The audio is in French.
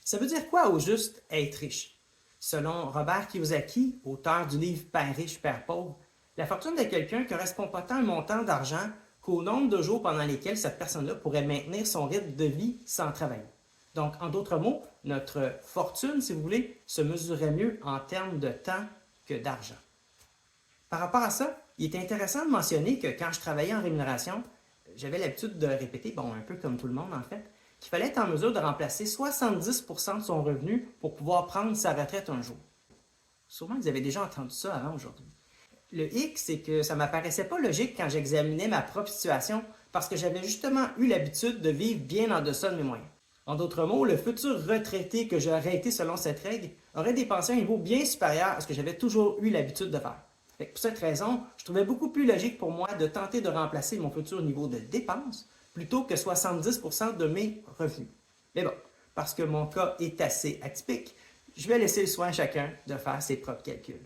Ça veut dire quoi au juste être riche? Selon Robert Kiyosaki, auteur du livre Père riche, Père pauvre, la fortune de quelqu'un correspond pas tant à un montant d'argent qu'au nombre de jours pendant lesquels cette personne-là pourrait maintenir son rythme de vie sans travailler. Donc, en d'autres mots, notre fortune, si vous voulez, se mesurerait mieux en termes de temps que d'argent. Par rapport à ça, il est intéressant de mentionner que quand je travaillais en rémunération, j'avais l'habitude de répéter, bon, un peu comme tout le monde en fait, qu'il fallait être en mesure de remplacer 70% de son revenu pour pouvoir prendre sa retraite un jour. Sûrement que vous avez déjà entendu ça avant aujourd'hui. Le hic, c'est que ça ne m'apparaissait pas logique quand j'examinais ma propre situation parce que j'avais justement eu l'habitude de vivre bien en deçà de mes moyens. En d'autres mots, le futur retraité que j'aurais été selon cette règle aurait dépensé à un niveau bien supérieur à ce que j'avais toujours eu l'habitude de faire. Pour cette raison, je trouvais beaucoup plus logique pour moi de tenter de remplacer mon futur niveau de dépenses plutôt que 70% de mes revenus. Mais bon, parce que mon cas est assez atypique, je vais laisser le soin à chacun de faire ses propres calculs.